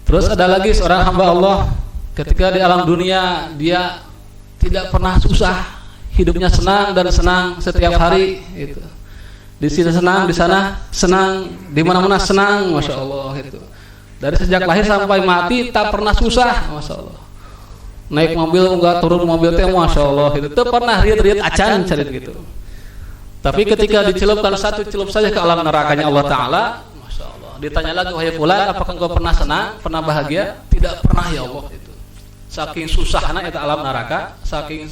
Terus ada lagi seorang hamba Allah, ketika di alam dunia dia tidak pernah susah, hidupnya senang dan senang setiap hari itu. Di sini senang, di sana senang, di mana-mana senang, masya Allah itu. Dari sejak lahir sampai mati tak pernah susah, masya Allah. Naik mobil enggak, turun mobil teh, masya Allah itu. Tak pernah riat-riat acan cari gitu. Tapi ketika dicelupkan satu celup saja ke alam nerakanya Allah Taala, masya Allah. Ditanya lagi, wahai fulan, apakah engkau pernah senang, pernah bahagia? Tidak pernah ya Allah itu. Saking susahnya itu alam neraka, saking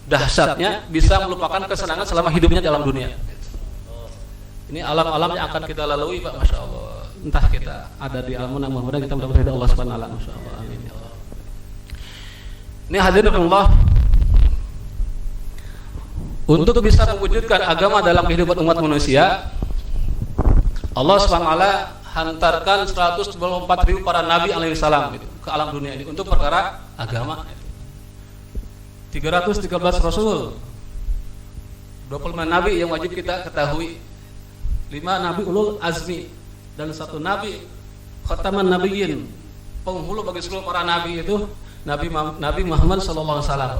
dahsyatnya bisa melupakan kesenangan selama hidupnya dalam dunia. Ini alam-alam yang akan kita lalui, Pak, masya Allah. Entah kita ada di alam mana, mudah-mudahan kita mendapat ridha Allah Subhanahu wa taala, masya Allah. Amin ya Allah. Ini hadirin Allah, untuk bisa mewujudkan agama dalam kehidupan umat manusia, Allah Subhanahu wa taala hantarkan 124.000 para nabi alaihi salam gitu, ke alam dunia ini untuk perkara agama. 313 rasul, 25 nabi yang wajib kita ketahui, 5 nabi ulul azmi, dan 1 nabi khataman nabiyyin, penghulu bagi seluruh para nabi itu Nabi Muhammad sallallahu alaihi wasallam.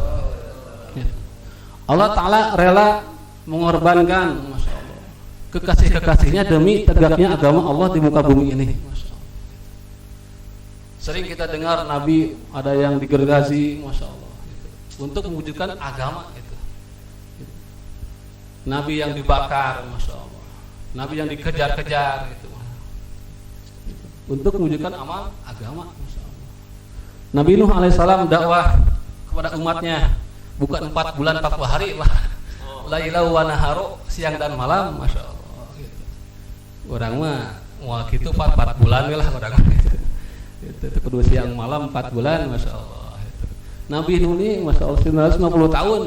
Allah Ta'ala rela mengorbankan, masya Allah, kekasih-kekasihnya demi tegaknya agama Allah di muka bumi ini. Masya Allah. Sering kita dengar Nabi ada yang digergazi, masya Allah, gitu, untuk mewujudkan agama itu. Nabi yang dibakar, masya Allah, Nabi yang dikejar-kejar, gitu, untuk mewujudkan amal agama. Masya Allah. Nabi Nuh alaihissalam dakwah kepada umatnya bukan 4 bulan 40 hari lah, lailau wa naharu, siang dan malam, masya Allah gitu. Orang mah wah gitu 4 bulan lah orang gitu. Itu kedua siang malam 4 bulan, masya Allah gitu. Nabi Nuh ini masya Allah 950 tahun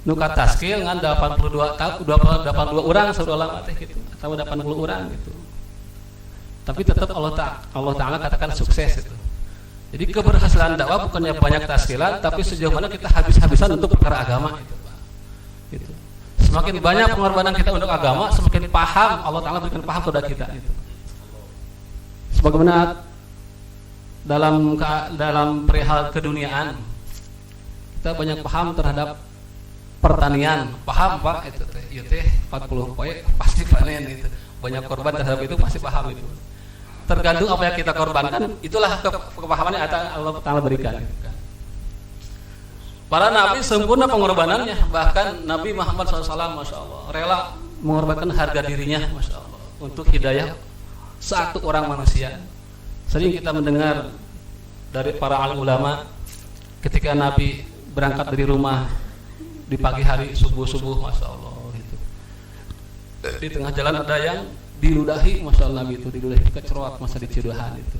nu kataskil ngan 82 orang saudara lama teh gitu, atau 80 orang gitu. Tapi tetap Allah Ta'ala katakan sukses itu. Jadi keberhasilan dakwah bukannya banyak taskilan, tapi sejauh mana kita habis-habisan untuk perkara agama itu, Pak. Gitu. Semakin banyak pengorbanan kita untuk agama, semakin paham Allah Ta'ala berikan paham kepada kita itu. Sebagaimana dalam perihal keduniaan, kita banyak paham terhadap pertanian, paham Pak itu teh, ieu teh 40 poe pasti panen itu. Banyak korban terhadap itu pasti paham itu. Tergantung apa yang kita korbankan, itulah kepahaman yang Allah Ta'ala berikan. Para nabi sempurna pengorbanannya, bahkan Nabi Muhammad SAW, masya Allah, rela mengorbankan harga dirinya, masya Allah, untuk hidayah satu orang manusia. Sering kita mendengar dari para alim ulama, ketika Nabi berangkat dari rumah di pagi hari subuh, masya Allah, gitu. Di tengah jalan ada yang diludahi, masya Allah, Nabi itu diludahi kecerot masa di Ciduhan itu.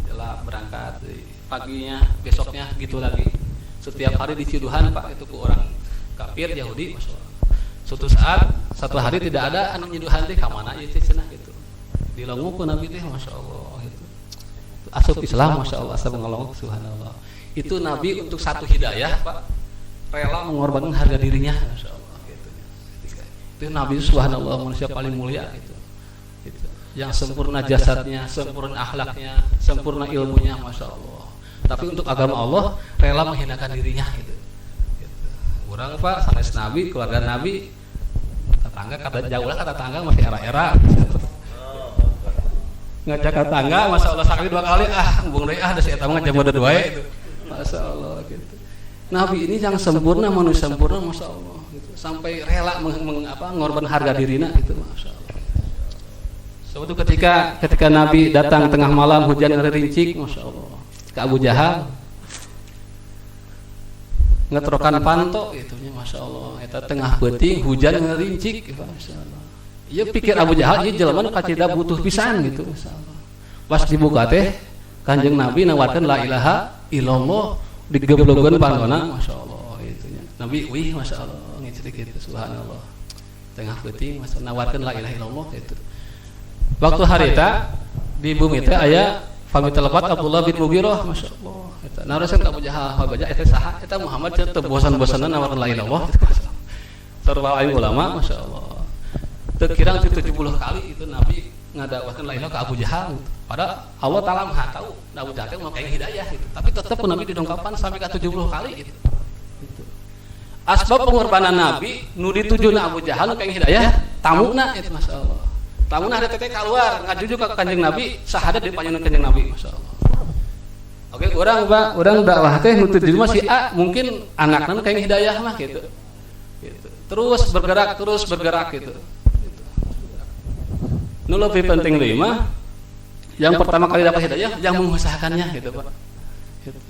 Jelas berangkat paginya, besoknya gitu lagi. Setiap hari di Ciduhan Pak itu ke orang kafir Yahudi, masya Allah. Satu hari tidak ada anak Ciduhan teh kamana ieu teh cenah gitu. Dilongo ku Nabi teh, masya Allah gitu. Asup Islam, masya Allah, asa ngolong, subhanallah. Itu Nabi untuk satu hidayah Pak, rela mengorbankan harga dirinya, masya Allah gitu. Itu Nabi subhanallah, manusia paling mulia gitu. Yang sempurna jasadnya, sempurna akhlaknya, sempurna ilmunya, masya Allah. Tapi untuk agama Allah rela menghinakan dirinya gitu. Orang Pak sanes Nabi, keluarga Nabi, tetangga kata jauh lah, kata tetangga masih era-era. Ngajak tetangga, masya Allah sekali 2 kali, bung deh ada saya tahu ngajak mode 2 itu, masya Allah gitu. Nabi ini yang sempurna, manusia sempurna, masya Allah gitu. Sampai rela mengorban harga dirinya gitu, masya Allah. Suatu ketika Nabi datang tengah malam hujan ngerincik, masya Allah, ke Abu Jahal ngetrokan panto gitu, masya Allah. Eta tengah peuting hujan ngerincik, masya Allah. Ia pikir Abu Jahal ieu jelema nu kacida butuh pisan gitu, masya Allah. Pas dibuka teh Kanjeng Nabi nawarkan la ilaha illallah, digeblogeun pantona, masya Allah gitu nya. Nabi wih masya Allah ngicrik gitu, subhanallah. Tengah peuting masya Allah nawarkan la ilaha illallah gitu. Waktu harita di bumi teh aya pamitelepot Abdullah bin Mughirah, masya Allah. Eta narosan ka Abu Jahal, baca eta saha? Eta Muhammad teu bosan-bosanan nawarkeun la ilaha illallah. Sarua alim ulama, masya Allah. Terkirang 70 kali itu Nabi ngadakwahkeun la ilaha ke Abu Jahal gitu. Padahal Allah taala Maha tahu Abu Jahal mau kayak hidayah gitu. Tapi tetap Nabi didongkapan sampai ke 70 kali gitu. Asbab pengorbanan Nabi nu ditujuna Abu Jahal nu kayak hidayah tamuna itu masyaallah. Tamuna ada teteh keluar ngajuju ka Kanjeng Nabi sahadat di panjenengan Kanjeng Nabi masyaallah. Oke, orang dakwah teh nu tujuan mah si A mungkin anakna kayak hidayah mah gitu. Gitu. Terus bergerak gitu. Nu lebih penting lima yang pertama kali dapat hidayah yang mengusahakannya gitu Pak. Gitu.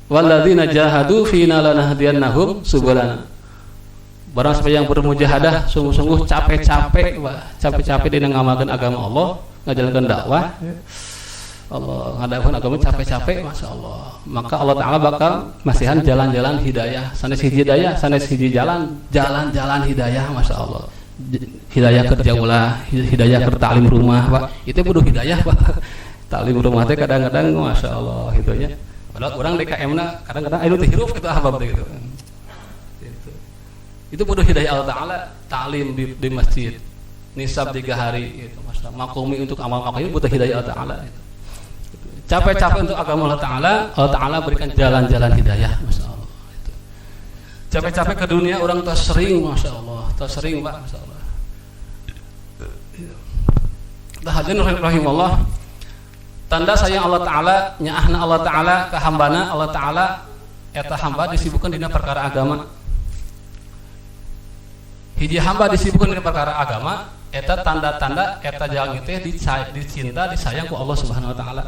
Walladzina jahadu fina lanahdiyannahum subulana. Barang siapa yang bermujahadah sungguh-sungguh capek-capek di ngamalkan agama Allah, ngajalankan dakwah. Allah ngadakan agama capek-capek, masya Allah. Maka Allah Taala bakal masihan jalan-jalan hidayah, sanes hiji hidayah, sanes hiji jalan-jalan hidayah, masya Allah. Hidayah kerja ulah, hidayah ke taklim rumah, Pak. Itu kudu hidayah, Pak. Taklim rumah teh kadang-kadang, masya Allah, gitu ya. Padahal orang DKM-na kadang-kadang ayo teh hirup gitu ahbab gitu. Itu kudu hidayah Allah Taala, taklim di masjid, nisab 3 hari, gitu, masya Allah. Makumi untuk amal-amal itu butuh hidayah Allah Taala. Gitu. Capek-capek untuk agama Allah Ta'ala berikan jalan-jalan hidayah, masya Allah. Itu. Capek-capek ke dunia orang tua sering, masya Allah, Pak, masya Allah. Hadirin rahimahullah, tanda sayang Allah Ta'ala, nyaahna Allah Ta'ala, kehambana Allah Ta'ala, eta hamba disibukkan dina perkara agama. Hiji hamba disibukkan dina perkara agama, eta tanda-tanda eta jalan teh dicinta, disayang ku Allah Subhanahu Wa Ta'ala.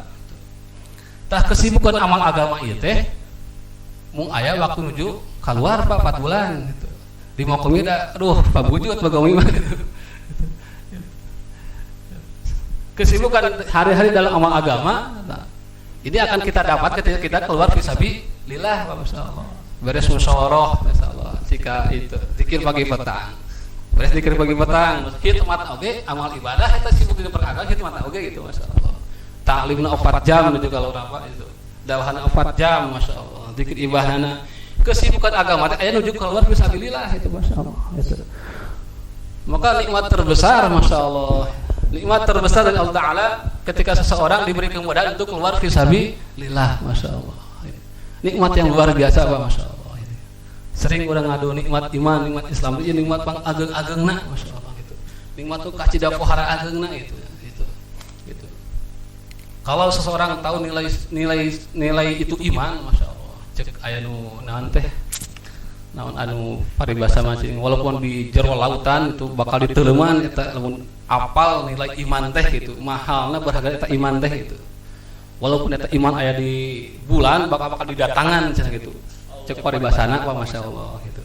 Tah kesibukan amal agama ieu teh mung aya waktu nuju keluar Pak 4 bulan gitu. Di makomi da aduh Pak bujut bagawi mah gitu. Kesibukan hari-hari dalam amal agama ini akan kita dapat ketika kita keluar fisabilillah Pak masyaallah. Beres musyawarah masyaallah. Jika itu zikir pagi petang. Beres zikir pagi petang, khidmat oge amal ibadah eta sibuk di perkara khidmat oge gitu masyaallah. Taklimna 4 jam itu kalau apa itu. Dawahana 4 jam masyaallah. Zikir ibadahna. Kesibukan agama teh aya nuju keluar fisabilillah itu masyaallah. Itu. Maka nikmat terbesar masyaallah. Nikmat terbesar dari Allah Taala ketika seseorang diberi kemudahan untuk keluar fisabilillah masyaallah. Nikmat yang luar biasa Pak masyaallah. Sering orang ngadu nikmat iman, nikmat Islam itu nikmat pang ageng-agengna masyaallah gitu. Nikmat tuh kacida pohara agengna itu. Kalau seseorang tahu nilai itu iman, masya Allah. Cek aya nu naon teh, naon anu paribasa macing. Walaupun di jero lautan itu bakal diteuleman, eta lamun apal nilai iman teh gitu. Mahalna berharga eta iman teh gitu. Walaupun eta iman aya di bulan, bakal didatangan cenah gitu. Cek paribasana apa masya Allah gitu.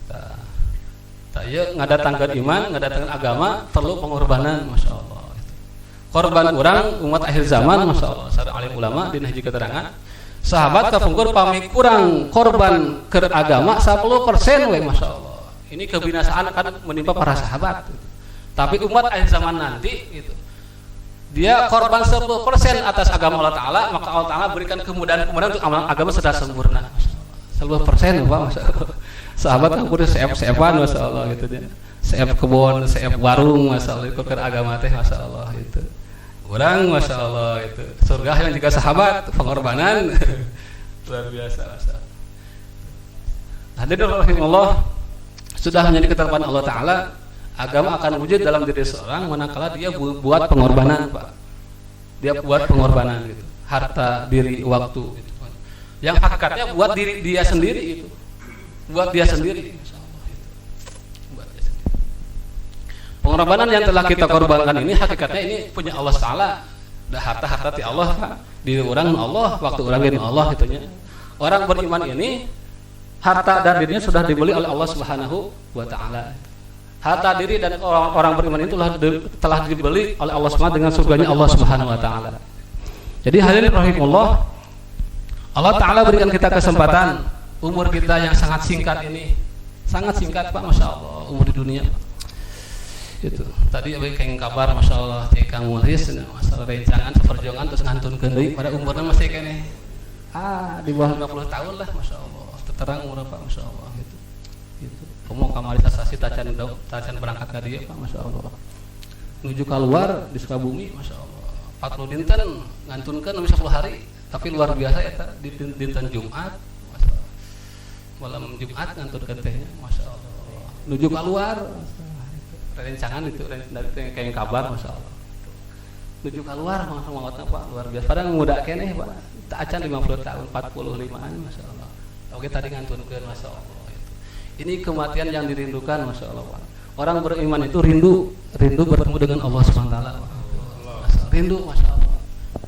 Tah ieu ngadatangkeun iman, ngadatangkeun agama perlu pengorbanan, masya Allah. Korban orang umat akhir zaman, masya Allah. Sareng alim ulama dina hiji keterangan, sahabat kapungkur pami kurang korban ke agama 10% we, masya Allah. Ini kebinasaan akan menimpa para sahabat. Tapi umat akhir zaman nanti, gitu, dia korban 10% atas agama Allah Taala, maka Allah Taala berikan kemudahan-kemudahan untuk amal agama sudah sempurna. 10% Pak, masya Allah. Sahabat kapungkur seep-seepan, masya Allah gitu dia. Seep kebon, seep warung, masya Allah ikut ke agama teh, masya Allah itu. Orang masya Allah itu surga yang juga sahabat pengorbanan luar biasa. Hadirin rahimahullah, sudah menjadi ketetapan Allah Taala agama akan wujud dalam diri seorang manakala dia buat pengorbanan Pak. Dia buat pengorbanan gitu, harta, diri, waktu gitu. Yang hakikatnya buat diri dia sendiri itu, buat dia sendiri. Pengorbanan yang telah kita korbankan ini hakikatnya ini punya Allah Ta'ala. Dah harta-harta ti Allah, diri orang Allah, waktu orang lain Allah gitunya. Orang beriman ini harta dan dirinya sudah dibeli oleh Allah Subhanahu wa Ta'ala. Harta diri dan orang beriman itu telah dibeli oleh Allah Subhanahu dengan surganya Allah Subhanahu wa Ta'ala. Jadi hadirin rahimullah, Allah Ta'ala berikan kita kesempatan umur kita yang sangat singkat ini. Sangat singkat Pak, masya Allah umur di dunia. Itu tadi abis kayak kabar masya Allah Kang Mulis masalah rencangan perjuangan terus ngantunkeun deui pada umurnya masih kene di bawah 50 tahun lah masya Allah terang umur Pak masya Allah gitu ngomong kamari sasasi tacan berangkat ke dia Pak masya Allah nuju keluar di Sukabumi, masya Allah 40 dinten ngantunkan bisa 10 hari, tapi luar biasa ya di dinten Jumat, masya Allah. Malam Jumat ngantunkan tehnya, masya Allah nuju keluar, rencangan itu dari kayak kabar, masya Allah nuju keluar, masya Allah apa luar biasa. Padahal muda keneh Pak, tak acan 50 tahun 45an, masya Allah. Oke tadi ngantunkan, masya Allah. Ini kematian yang dirindukan, masya Allah Pak. Orang beriman itu rindu bertemu dengan Allah SWT. Rindu, masya Allah.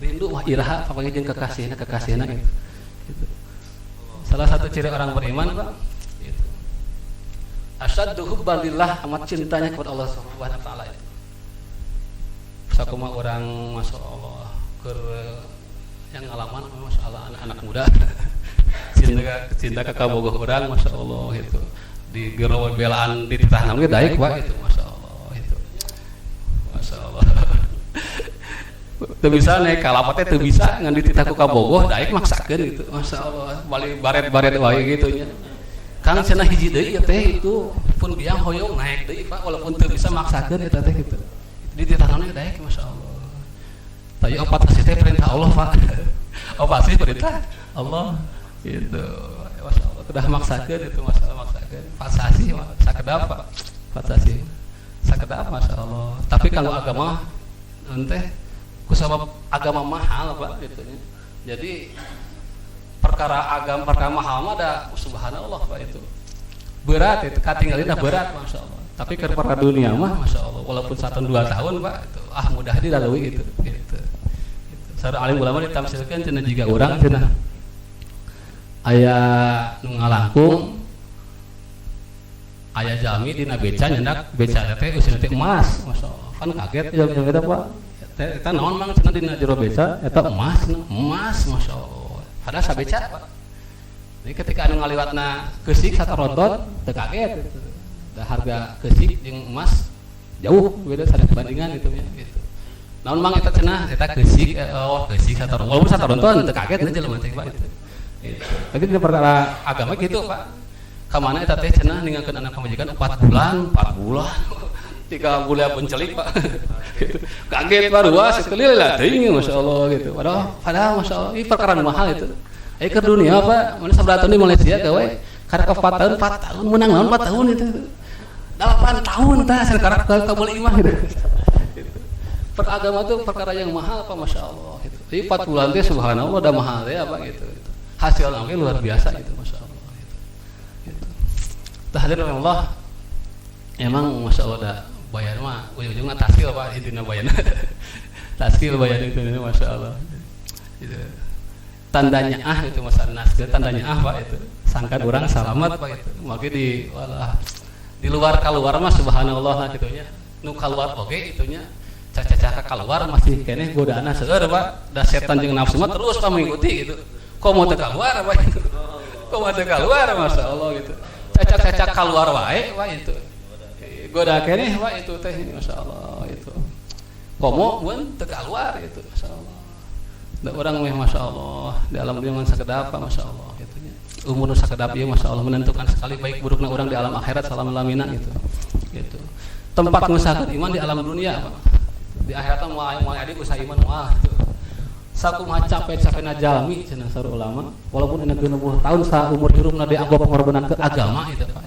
Rindu wah iraha apalagi jeung kekasihna gitu. Salah satu ciri orang beriman Pak, gitu. Asyaddu hubban lillah, amat cintanya kepada Allah Subhanahu wa taala itu. Sakumaha orang, masya Allah, yang ngalaman, masya Allah anak-anak muda. cinta kakabogoh orang, masya Allah itu. Di gerawa belaan di titah namanya daik Pak itu, masya Allah itu, masya Allah. Tuh bisa naik kalapatnya tuh bisa ngan di titah ku kabogoh daik maksakeun gitu, masya Allah. Balik baret wae gitu nya. Kang cenah hiji deui teh itu pun biang hoyong naik deui Pak, walaupun teu bisa maksakeun eta teh gitu. Di titah namanya daik, masya Allah. Tapi opat kasih teh perintah Allah Pak. Opat sih perintah Allah gitu. Masya Allah, udah maksakeun itu, masalah maksakeun. Fasasi sakedap Pak. Fasasi sakedap, masya Allah. Tapi kalau agama ente kusabab agama mahal Pak gitu nya. Jadi perkara mahal mah ada subhanallah Pak itu. Berat itu, katinggalina berat, masya Allah. Tapi ke perkara dunia mah masya Allah walaupun 1-2 tahun Pak itu mudah dilalui gitu. Sareng alim ulama ditamsilkeun cenah jiga urang cenah aya nu ngalangkung aya jalmi dina beca nyendak beca teh usina teh emas, masya Allah. Kan kaget jalmi eta Pak. Eta naon mang cenah dina jero beca eta emas, masya Allah. Padahal sabeca Pak. Jadi ketika anu ngaliwatna keusik satarodot teu kaget gitu. Da harga keusik jeung emas jauh beda sada bandingan gitu ya gitu. Naon mang eta cenah eta keusik keusik satarodot. Walaupun satarodot teu kaget jelema teh Pak itu. Tapi di perkara agama gitu Pak. Kamana eta teh cenah ninggalkeun anak pamajikan 4 bulan 3 bulan pencelik Pak. Gitu. Kaget Pak ruas sekali lah teuing masyaallah gitu. Padahal masyaallah ini perkara mahal itu. Ke dunia Pak, mana sabratan di Malaysia gawe karena ke 4 tahun menang naon 4 tahun itu. 8 tahun tah sekarang kabul imah gitu. Peragama itu perkara yang mahal Pak, masyaallah gitu. Jadi 4 bulan teh subhanallah udah mahal ya Pak gitu. Hasilnya luar biasa gitu, masya Allah gitu. Hadirin Allah, emang masya Allah dah bayar mah ujung-ujungnya taskil Pak, intinya bayar taskil bayar itu masya Allah gitu. Tandanya itu masalah nasgah, tandanya Pak itu sangkan orang selamat Pak itu makanya di luar keluar mah subhanallah lah gitunya nu keluar oke itunya caca-caca keluar masih keneh godaana seueur Pak, da setan jeung nafsu mah terus Pak mengikuti gitu. Kok mau keluar Pak itu? Kok mau keluar, masya Allah gitu. Caca-caca keluar wae Pak itu. Goda keneh Pak itu teh, masya Allah itu. Kok mau mun keluar gitu, masya Allah. Da orang meh masya Allah di alam dunia sakedap masya Allah gitu nya. Umur sakedap ieu masya Allah menentukan sekali baik burukna orang di alam akhirat salam lamina gitu. Gitu. Tempat ngusahakeun iman di alam dunia Pak. Di akhirat mah moal adi usaha iman wah gitu. Sakumaha capek-capekna jalmi cenah saur ulama walaupun enak 60 tahun sa umur hirupna dianggap pengorbanan ke agama itu Pak.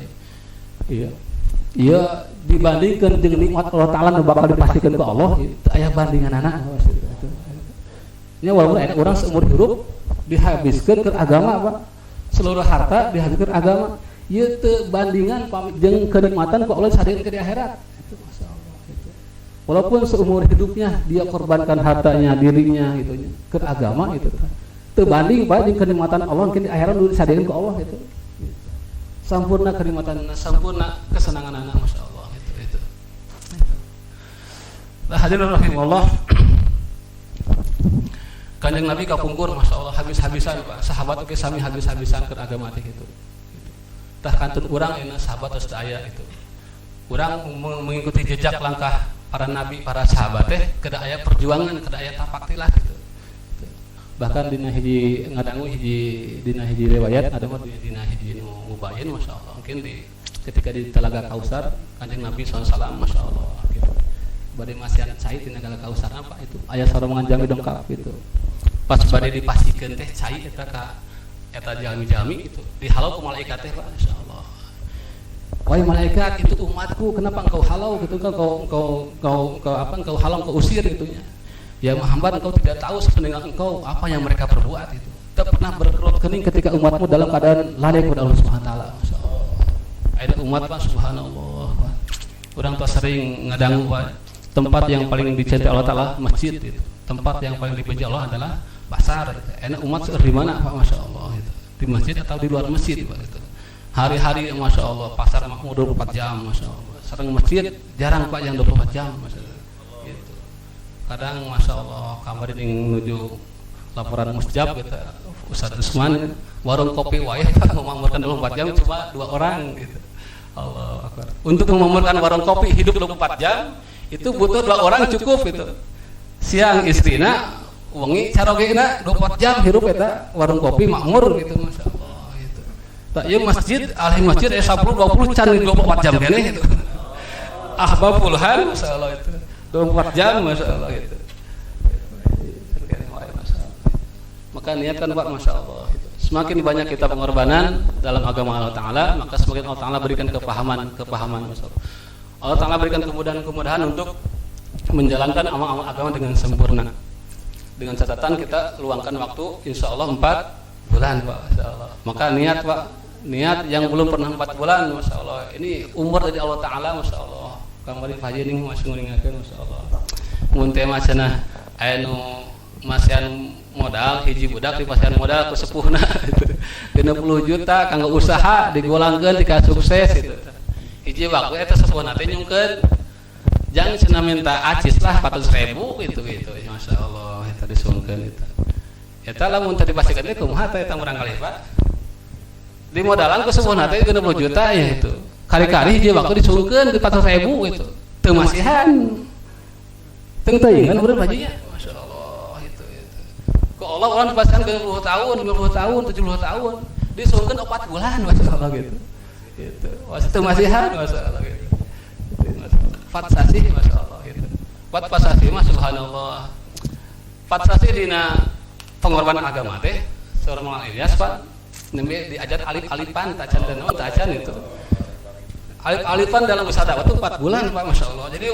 Iya dibandingkan dengan nikmat Allah taala nu bakal dipastikan ke Allah aya bandinganana gitu. Nya walaupun enak orang seumur hidup dihabiskan ke agama Pak. Seluruh harta dihabiskan agama. Ieu teu bandingan jeung kenikmatan ku Allah sadeun ke di akhirat. Walaupun seumur hidupnya dia korbankan hartanya, dirinya gitu ke agama itu. Terbanding Pak dengan kenikmatan Allah mungkin di akhirat dulu disadeun ke Allah itu. Sampurna kenikmatan, sampurna kesenangan anak masya Allah itu. Nah, hadirin rahimallah. Kanjeng Nabi kapungkur masya Allah habis-habisan Pak. Sahabat oke sami habis-habisan ke agama teh gitu. Tah kantun urang euna sahabat tos aya itu. Urang mengikuti jejak langkah para nabi, para sahabat teh kada aya perjuangan, kada aya tapak tilah gitu. Bahkan dina hiji ngadangu dina hiji riwayat ada mah dina hiji nu mubayin masyaallah. Mungkin ketika di Telaga Kausar Kanjeng Nabi SAW masyaallah gitu. bade masian cai tina gala kausarna Pak itu aya sarombongan jami dongkap gitu. Pas bade dipasikeun teh cai eta jami-jami itu dihalau ku malaikat teh Pak, insyaallah. Wahai malaikat, itu umatku, kenapa engkau halau gitu, engkau halau, engkau usir gitunya. Ya Muhammad, engkau tidak tahu sebenarnya engkau apa yang mereka perbuat itu. Tak pernah berkerut kening ketika umatmu dalam keadaan lalai kepada Allah Subhanahu wa taala. Masyaallah. Ada umat Pak, subhanallah. Orang tuh sering ngadangu Pak, tempat yang paling dicintai Allah taala masjid itu. Tempat yang paling dibenci Allah adalah pasar. Enak umat di mana Pak, masyaallah itu. Di masjid atau di luar masjid Pak itu. Hari-hari masya Allah pasar makmur 24 jam masya Allah. Sering masjid jarang Pak yang 24 jam masya Allah. Gitu. Kadang masya Allah kamar ini menuju laporan musjab gitu. Ustaz Usman warung kopi wayah Pak memakmurkan 24 jam cuma 2 orang gitu. Allah Akbar. Untuk memakmurkan warung kopi hidup 24 jam itu butuh 2 orang cukup itu. Siang istrina, wengi carogena 24 jam hirup eta warung kopi makmur gitu masya Allah. Tak ya masjid, ahli masjid 10 20 can 24 jam kene gitu. Ahbab puluhan masyaallah itu. 24 jam masyaallah gitu. Maka niatkan Pak masyaallah gitu. Semakin banyak kita pengorbanan dalam agama Allah taala, maka semakin Allah taala berikan kepahaman masyaallah. Allah taala berikan kemudahan untuk menjalankan amal-amal agama dengan sempurna. Dengan catatan kita luangkan waktu insyaallah 4 bulan Pak, insyaallah. Maka niat Pak, niat yang belum pernah 4 bulan, masya Allah. Ini umur dari Allah Taala, masya Allah. Kamari haji ini masih ngulingakeun, masya Allah. Mun teh macana anu masian modal hiji budak di pasian modal ke sepuhna itu 60 juta kanggo usaha digolangkeun tika sukses itu. Hiji waktu eta sepuhna teh nyungkeun jang cenah minta acis lah 400.000 gitu, masya Allah. Eta disungkeun itu. Eta lamun tadi pasikeun teh kumaha teh eta urang kalih Pak. Di modalan ku sepuhna teh 60 juta ya itu. Kali-kali hiji waktu disungkeun di 400.000 gitu. Teu masihan. Teu teuingan urang hajinya. Masyaallah itu. Ku Allah urang dipaskeun 20 tahun, 50 tahun, 70 tahun. Disungkeun 4 bulan masyaallah gitu. Gitu. Teu masihan masyaallah gitu. Fat sasih masyaallah gitu. Fat pasasih mah subhanallah. Fat sasih dina pengorbanan agama teh seorang Maulana Ilyas Pak nembe diajar alif-alifan tacan dan tacan itu alif-alifan dalam usaha dakwah itu 4 bulan Pak masyaallah. Jadi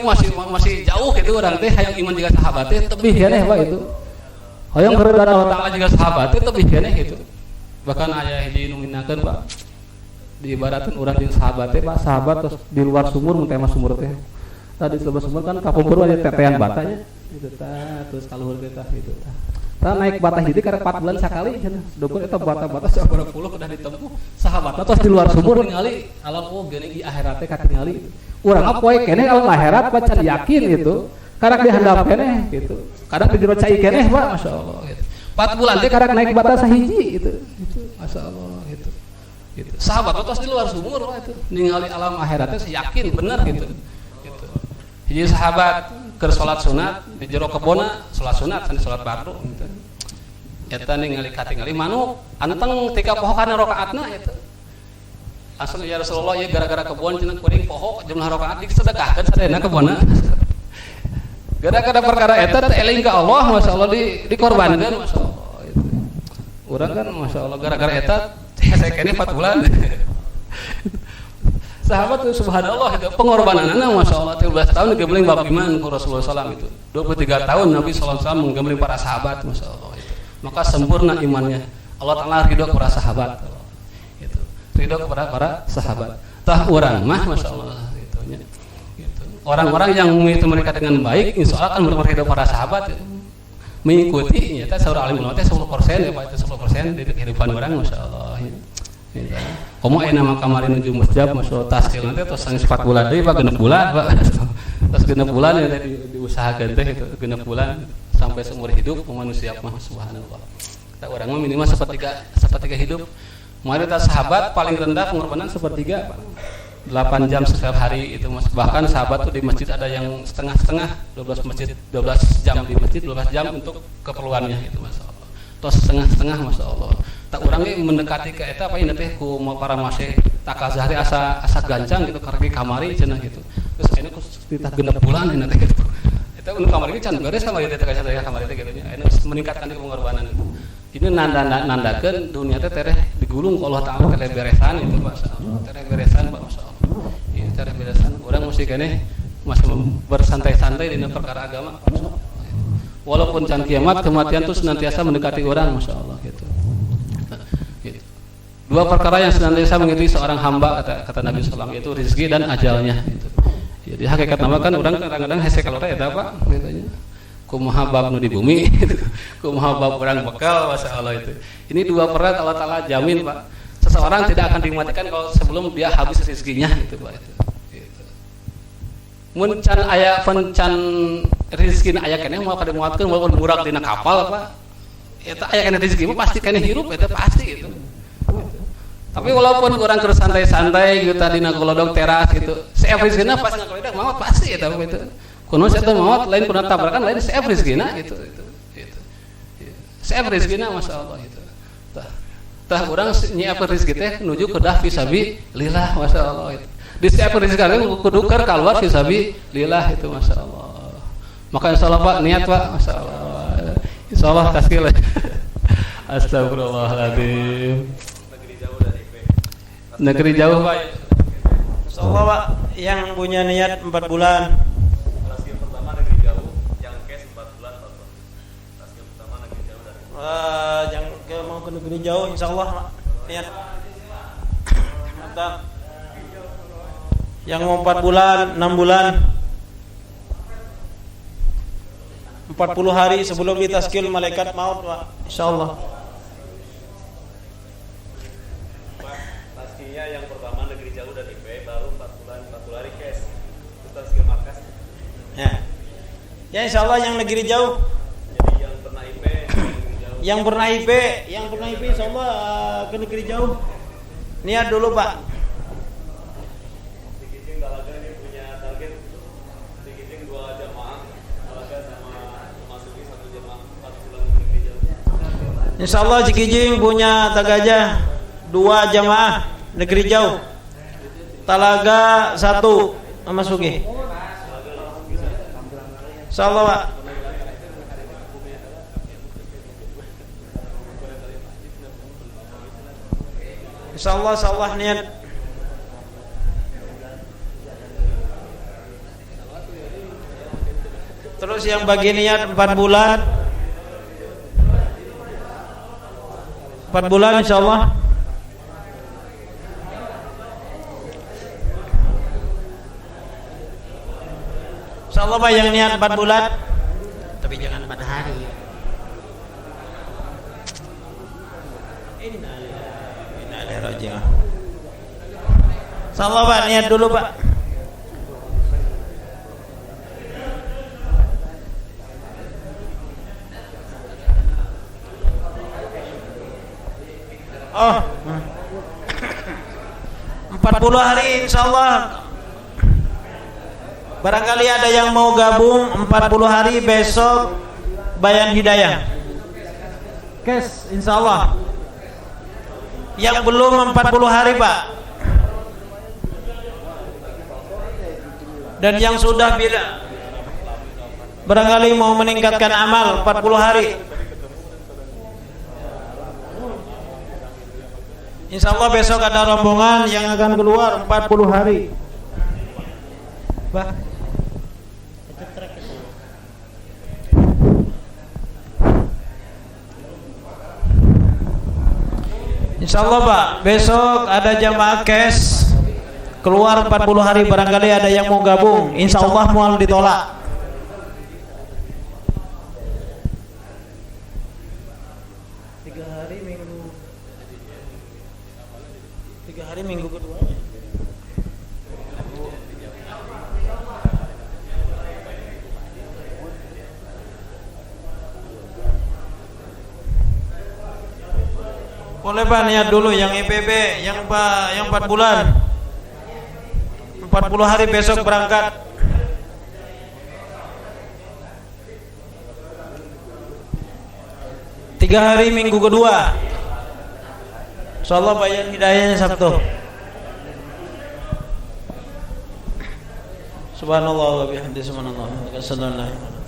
masih jauh gitu orang teh hayang iman juga sahabat teh tebih keneh Pak itu hayang keridaan Allah taala juga sahabat teh tebih keneh gitu. Bahkan aya hiji nu minakeun Pak diibaratkeun urang jeung sahabat teh Pak, sahabat terus di luar sumur mun teh mah sumur teh tadi di sumur kan kapungkur aya tetean batanya gitu tah terus kaluhur teh tah gitu tah. Nah, naik batah jadi karena 4 bulan sekali dokter itu bata-bata sabaraha puluh udah ditempuh sahabat terus di luar sumur ningali alam geuning di akhirat teh katingali urang poe keneh alam akhirat pacan yakin gitu karek dihandap keneh gitu kadang di jero cai keneh Pak masyaallah gitu 4 bulan teh karek naik batah sahiji gitu masyaallah gitu sahabat terus di luar sumur Pak itu ningali alam akhirat teh yakin bener gitu hiji sahabat keur salat sunat di jero kebona salat sunat can salat fardu gitu. Eta ningali katingali manuk anteng tika poho kana rakaatna eta. Asal ya Rasulullah ya gara-gara kebon cenah kuring poho jumlah rakaat disedekahkeun sadayana kebonna. Gara-gara perkara eta teh eling ka Allah masyaallah dikorbankeun masyaallah itu. Urang kan masyaallah gara-gara eta hese kene 4 bulan. Sahabat itu subhanallah itu pengorbananna masyaallah 13 tahun digemling bab iman ku Rasulullah SAW itu 23 tahun Nabi SAW menggemling para sahabat masyaallah itu maka sempurna imannya Allah Ta'ala ridho kepada sahabat itu ridho kepada para sahabat tah urang mah masyaallah itunya gitu. Orang-orang yang itu mereka dengan baik insyaallah akan ridho para sahabat itu. Mengikuti nyata saudara alim ulama teh 10% ya Pak itu 10% dari kehidupan orang masyaallah gitu. Komo nama kemarin menuju musjab masuk taskil nanti terus 4 bulan deui Pak 6 bulan Pak. Terus 6 bulan ya diusahakeun teh itu 6 bulan sampai seumur hidup manusia mah subhanallah. Kita urang mah minimal sepertiga hidup. Mayoritas sahabat paling rendah pengorbanan sepertiga Pak. 8 jam setiap hari itu Mas. Bahkan sahabat tuh di masjid ada yang setengah-setengah 12 jam di masjid 12 jam untuk keperluannya itu masyaallah. Terus setengah-setengah masyaallah. Tak urangnya mendekati ke eta apa ini teh ku para masih tak kazahri asa gancang gitu karena kamari cenah gitu terus ini ku ditah 6 bulan ini teh gitu Kita untuk kamar ini can beres kamar itu kasih saya kamar itu gitu nya. Ini meningkatkan di pengorbanan itu. Ini nandakeun dunia teh tereh digulung ku Allah Taala tereh beresan itu masyaallah. Tereh beresan masyaallah. Ieu tereh beresan urang mesti keneh masih bersantai-santai di perkara agama. Walaupun can kiamat kematian itu senantiasa mendekati orang masyaallah gitu. Gitu. Dua perkara yang senantiasa mengikuti seorang hamba kata Nabi sallallahu alaihi wasallam yaitu rezeki dan ajalnya gitu. Jadi hakikat nama kan orang kadang-kadang hese kalora eta apa gitu. Kumaha bab nu di bumi kumaha bab urang bekal masyaallah itu. Ini dua perkara Allah Taala jamin Pak. Seseorang tidak akan dimatikan kalau sebelum dia habis rezekinya gitu Pak itu. Gitu. Mun can aya can rezeki aya keneh moal kademuatkeun walaupun burak dina kapal Pak. Eta aya keneh rezeki mah pasti keneh hirup eta pasti gitu. Tapi walaupun orang keur santai-santai gitu dina golodog teras gitu, seef rezekina pas ngakaledak maot pasti eta gitu. Kuno eta maot lain kuna tabrakan lain seef rezekina gitu. Seef rezekina masyaallah gitu. Tah urang nyiap rezeki teh nuju kedah fisabilillah masyaallah itu. Di seef rezeki kudu keur kaluar fisabilillah itu masyaallah. Maka insyaallah Pak niat Pak masyaallah. Insyaallah taskil. Astagfirullahaladzim. Negeri jauh Pak. Insyaallah Pak yang punya niat 4 bulan. Taskil pertama negeri jauh, yang kes 4 bulan Pak. Taskil pertama negeri jauh dari. Yang mau ke negeri jauh insyaallah Pak. Niat. Mantap. Yang mau 4 bulan, 6 bulan. 40 hari sebelum ditaskil malaikat maut Pak. Insyaallah. Yang pertama negeri jauh dan IP baru 4 bulan 40 hari cash. Terus skill markas. Ya. Ya insyaallah yang negeri jauh. Jadi yang pernah IP negeri jauh. Yang pernah IP insyaallah ke negeri jauh. Niat dulu Pak. Cikicing Talaga ini punya target Cikicing 2 jamaah Talaga sama memasuki 1 jamaah 4 bulan negeri jauh. Insyaallah Cikijing punya Tagaja 2 jamaah negeri jauh. Talaga 1 memasuki. Insyaallah Pak. Insyaallah niat. Terus yang bagi niat 4 bulan. 4 bulan insyaallah. Insyaallah Pak yang niat 4 bulan. Tapi jangan 4 hari. Innalillahi raji'un. Insyaallah Pak niat dulu Pak. Oh. 40 hari insyaallah. Barangkali ada yang mau gabung 40 hari besok Bayan Hidayah. Kes insyaallah. Yang belum 40 hari Pak. Dan yang sudah bila barangkali mau meningkatkan amal 40 hari. Insyaallah besok ada rombongan yang akan keluar 40 hari. Pak. Insyaallah Pak, besok ada jamaah cash keluar 40 hari, barangkali ada yang mau gabung. Insyaallah mual ditolak. Tiga hari minggu kedua. Boleh Pak niat dulu yang IPB yang 4 bulan 40 hari besok berangkat. Tiga hari minggu kedua. Insyaallah Bayan Hidayahnya Sabtu. Subhanallah wa bihamdihi subhanallah. Asyhadu an la ilaha illallah.